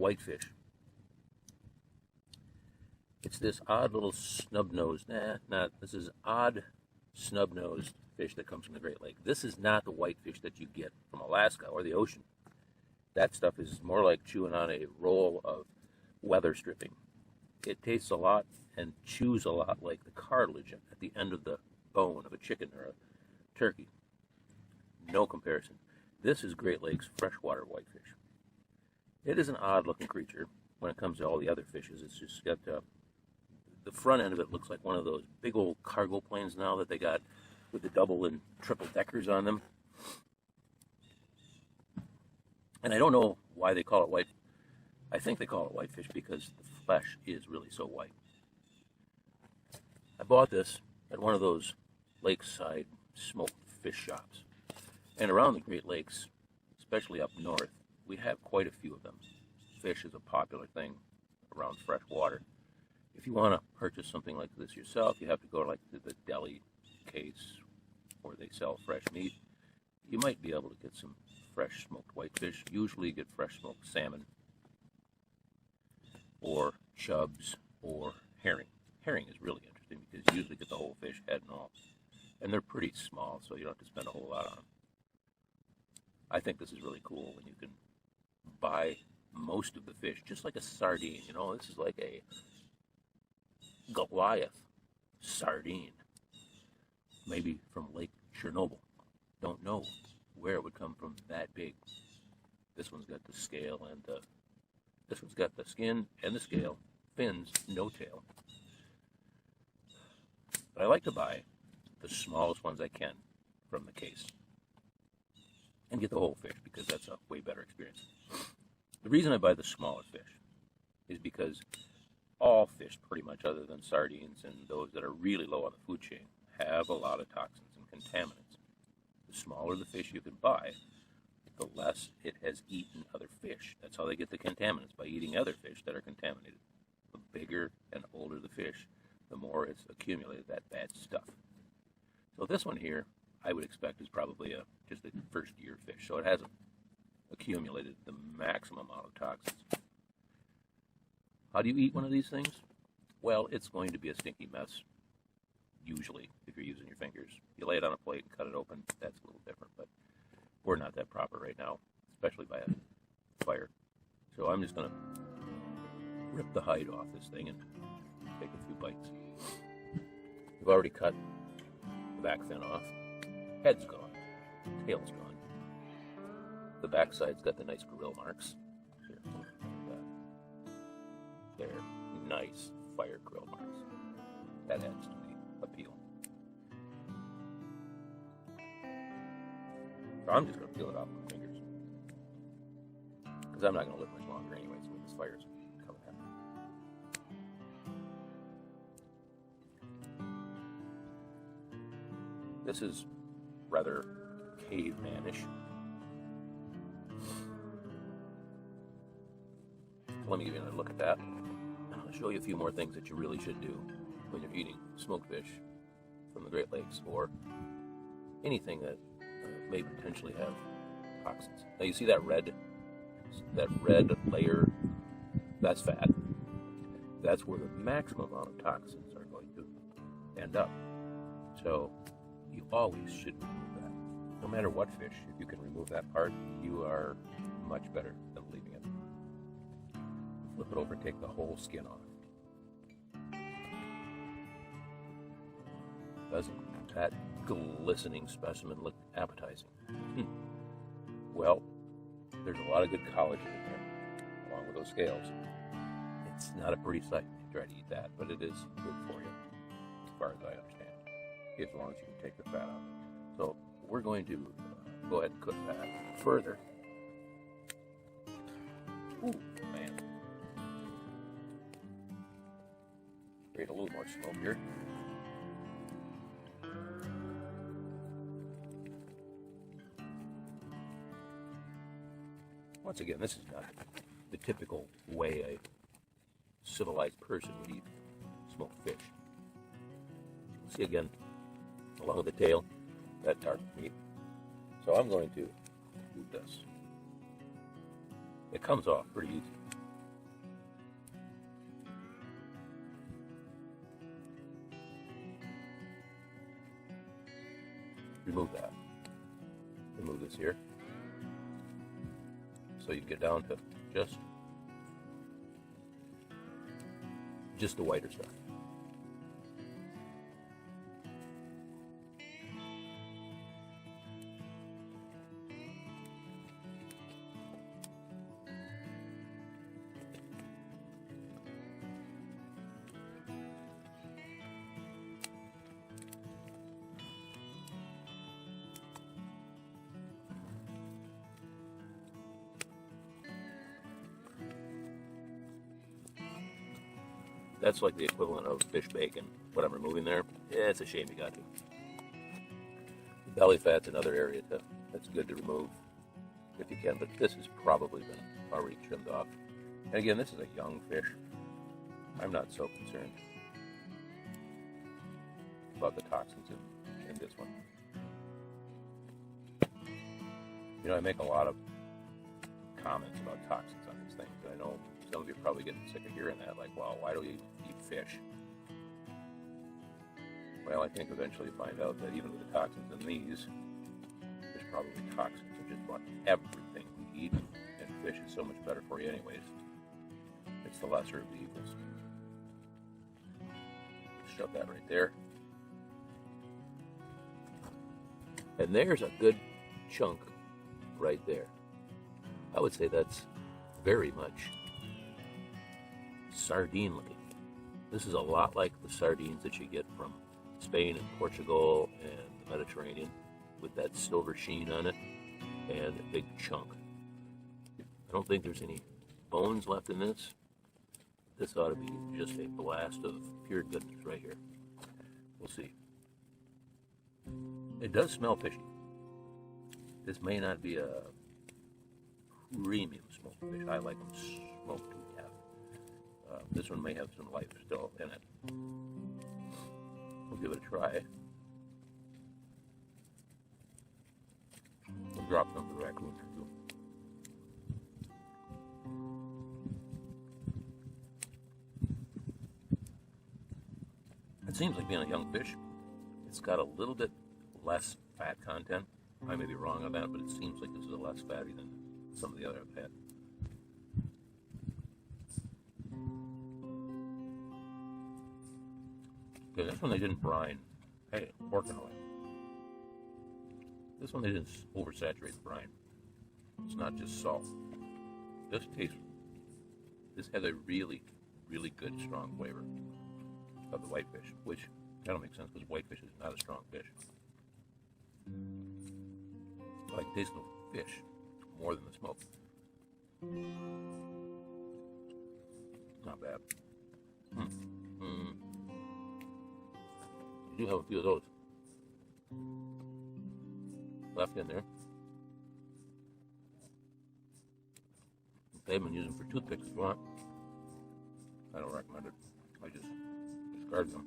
whitefish. It's this odd little snub-nosed, this is odd snub-nosed fish that comes from the Great Lake. This is not the whitefish that you get from Alaska or the ocean. That stuff is more like chewing on a roll of weather stripping. It tastes a lot and chews a lot like the cartilage at the end of the bone of a chicken or a turkey. No comparison. This is Great Lakes freshwater whitefish. It is an odd-looking creature when it comes to all the other fishes. It's just got the front end of it looks like one of those big old cargo planes now that they got with the double and triple deckers on them. And I don't know why they call it white. I think they call it whitefish because the flesh is really so white. I bought this at one of those lakeside smoked fish shops. And around the Great Lakes, especially up north, we have quite a few of them. Fish is a popular thing around fresh water. If you want to purchase something like this yourself, you have to go like to the deli case where they sell fresh meat. You might be able to get some fresh smoked whitefish. Usually you get fresh smoked salmon or chubs or herring. Herring is really interesting because you usually get the whole fish, head and all. And they're pretty small, so you don't have to spend a whole lot on them. I think this is really cool when you can buy most of the fish, just like a sardine. You know, this is like a Goliath sardine, maybe from Lake Chernobyl. Don't know where it would come from that big. This one's got the scale and this one's got the skin and the scale, fins, no tail. But I like to buy the smallest ones I can from the case and get the whole fish because that's a way better experience. The reason I buy the smallest fish is because all fish, pretty much other than sardines and those that are really low on the food chain, have a lot of toxins and contaminants. The smaller the fish you can buy, the less it has eaten other fish. That's how they get the contaminants, by eating other fish that are contaminated. The bigger and older the fish, the more it's accumulated that bad stuff. So this one here, I would expect is probably just a first year fish, so it hasn't accumulated the maximum amount of toxins. How do you eat one of these things? Well, it's going to be a stinky mess, usually, if you're using your fingers. You lay it on a plate and cut it open, that's a little different, but we're not that proper right now, especially by a fire. So I'm just going to rip the hide off this thing and take a few bites. We've already cut the back fin off. Head's gone. Tail's gone. The backside's got the nice grill marks. Here, they're nice fire grill marks. That adds to the appeal. So I'm just going to peel it off with my fingers. Because I'm not going to live much longer anyways when this fire's coming out. This is rather caveman-ish. Let me give you another look at that. I'll show you a few more things that you really should do when you're eating smoked fish from the Great Lakes or anything that may potentially have toxins. Now you see that red layer? That's fat. That's where the maximum amount of toxins are going to end up. So you always should remove that. No matter what fish, if you can remove that part, you are much better than leaving it. Flip it over, take the whole skin off. Doesn't that glistening specimen look appetizing? Well, there's a lot of good collagen in there, along with those scales. It's not a pretty sight to try to eat that, but it is good for you, as far as I understand, as long as you can take the fat out. So we're going to go ahead and cook that further. Ooh, man. Create a little more smoke here. Once again, this is not the typical way a civilized person would eat smoked fish. See again, along with the tail, that dark meat. So I'm going to do this. It comes off pretty easy. remove that. Remove this here. So you get down to just the whiter stuff. That's like the equivalent of fish bacon, what I'm removing there. Yeah, it's a shame you got to. The belly fat's another area that's good to remove if you can, but this has probably been already trimmed off. And again, this is a young fish. I'm not so concerned about the toxins in this one. You know, I make a lot of comments about toxins on these things, and I know some of you are probably getting sick of hearing that, like, well, why do we eat fish? Well, I think eventually you find out that even with the toxins in these, there's probably toxins in just about everything we eat, and fish is so much better for you anyways. It's the lesser of the evils. Shove that right there. And there's a good chunk right there. I would say that's very much sardine-like. This is a lot like the sardines that you get from Spain and Portugal and the Mediterranean, with that silver sheen on it and a big chunk. I don't think there's any bones left in this. This ought to be just a blast of pure goodness right here. We'll see. It does smell fishy. This may not be a premium smoked fish. I like them smoked to death. This one may have some life still in it. We'll give it a try. We'll drop some of the raccoon here too. It seems like being a young fish, it's got a little bit less fat content. I may be wrong on that, but it seems like this is a less fatty than some of the other I've had. Okay, this one they didn't brine. Hey, working away. This one they didn't oversaturate the brine. It's not just salt. This has a really, really good, strong flavor of the whitefish, which that don't make sense because whitefish is not a strong fish. I like tasting the fish more than the smoke. Not bad. You do have a few of those left in there. They've been using for toothpicks if you want. I don't recommend it. I just discard them.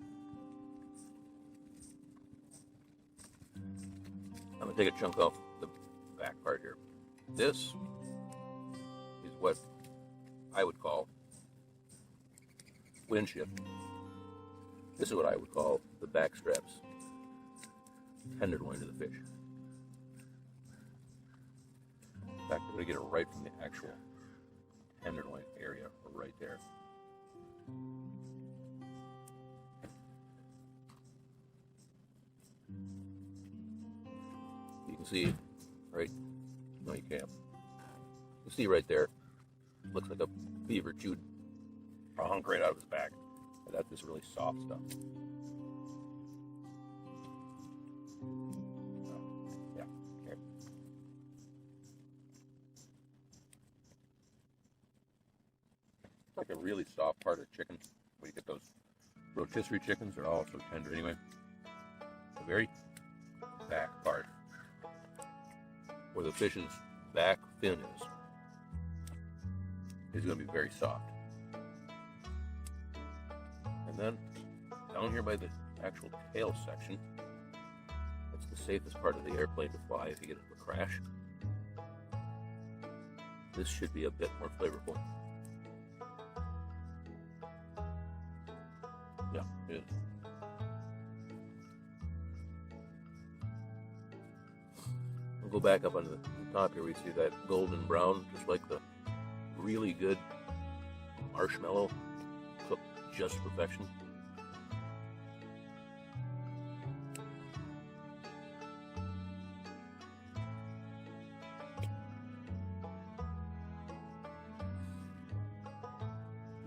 I'm going to take a chunk off the back part here. This is what I would call windshift. This is what I would call the back straps tenderloin to the fish. In fact, we're going to get it right from the actual tenderloin area, right there. You can see, right? No, you can't. You see right there. Looks like a beaver chewed a hunk right out of his back. And that's this really soft stuff. Yeah. Okay. It's like a really soft part of chicken. Where you get those rotisserie chickens, they're all so tender anyway. The very back part, where the fish's back fin is going to be very soft. And then down here by the actual tail section, that's the safest part of the airplane to fly if you get into a crash. This should be a bit more flavorful. Yeah, it is. Go back up on the top here, we see that golden brown, just like the really good marshmallow, cooked just perfection.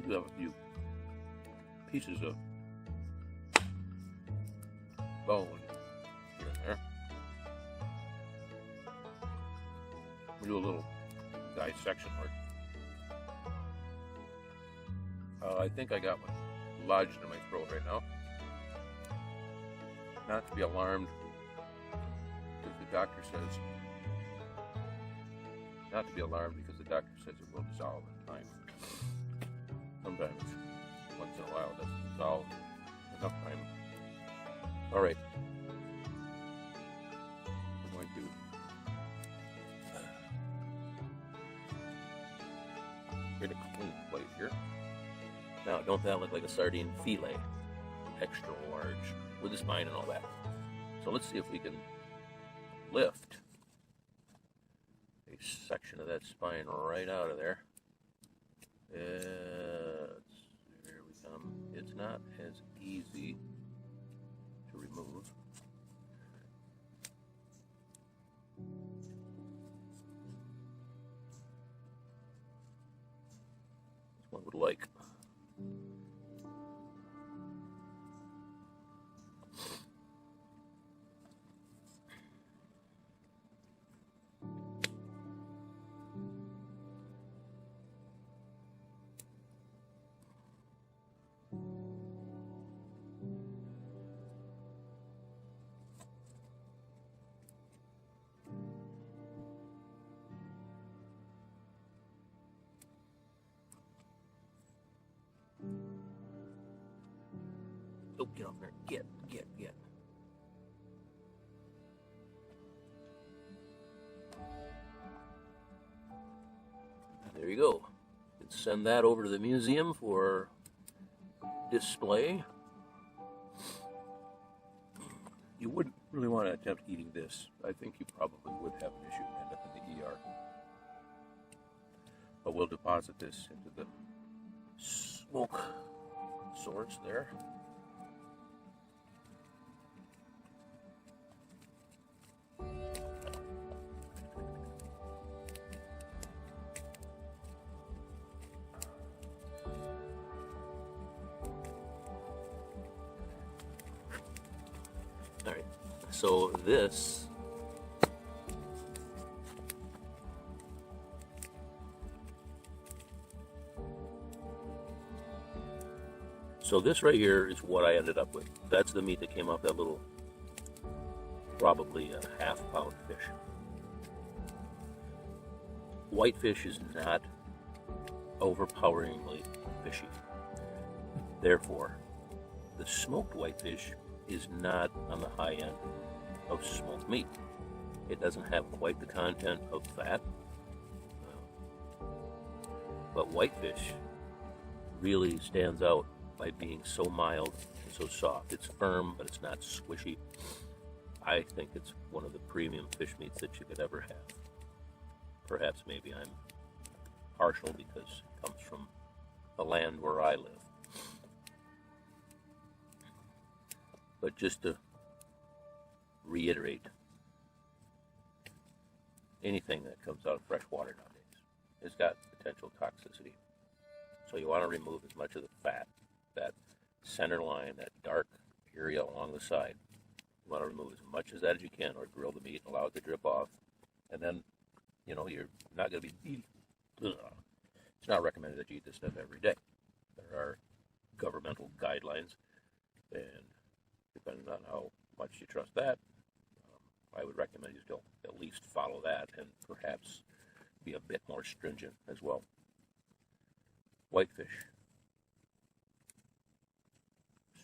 You have a few pieces of bone here and there. We do a little dissection work. I think I got one lodged in my throat right now. Not to be alarmed, because the doctor says, not to be alarmed because the doctor says it will dissolve in time. Sometimes, once in a while, it doesn't dissolve enough time. All right. We're going to get a clean plate here. Now, don't that look like a sardine fillet? Extra large, with the spine and all that. So let's see if we can lift a section of that spine right out of there. Here we come. It's not as easy to remove. As one would like. Oh, get off there. Get. There you go. You can send that over to the museum for display. You wouldn't really want to attempt eating this. I think you probably would have an issue and end up in the ER. But we'll deposit this into the smoke source there. All right, so this right here is what I ended up with. That's the meat that came off that little, probably a half-pound fish. Whitefish is not overpoweringly fishy. Therefore, the smoked whitefish is not on the high end of smoked meat. It doesn't have quite the content of fat, but whitefish really stands out by being so mild and so soft. It's firm, but it's not squishy. I think it's one of the premium fish meats that you could ever have. Perhaps maybe I'm partial because it comes from the land where I live. But just to reiterate, anything that comes out of fresh water nowadays has got potential toxicity. So you want to remove as much of the fat, that center line, that dark area along the side. You want to remove as much of that as you can, or grill the meat and allow it to drip off. And then, you're not going to be eating. It's not recommended that you eat this stuff every day. There are governmental guidelines, and depending on how much you trust that, I would recommend you still at least follow that and perhaps be a bit more stringent as well. Whitefish.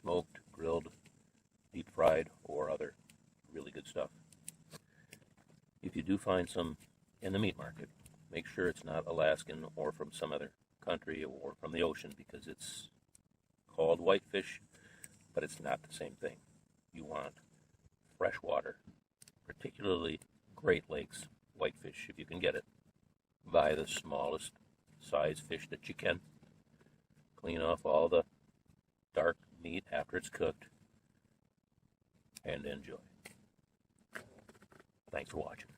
Smoked, grilled, deep fried, or other really good stuff. If you do find some in the meat market, make sure it's not Alaskan or from some other country or from the ocean, because it's called whitefish, but it's not the same thing. You want fresh water, particularly Great Lakes whitefish, if you can get it. Buy the smallest size fish that you can. Clean off all the dark meat after it's cooked, and enjoy. Thanks for watching.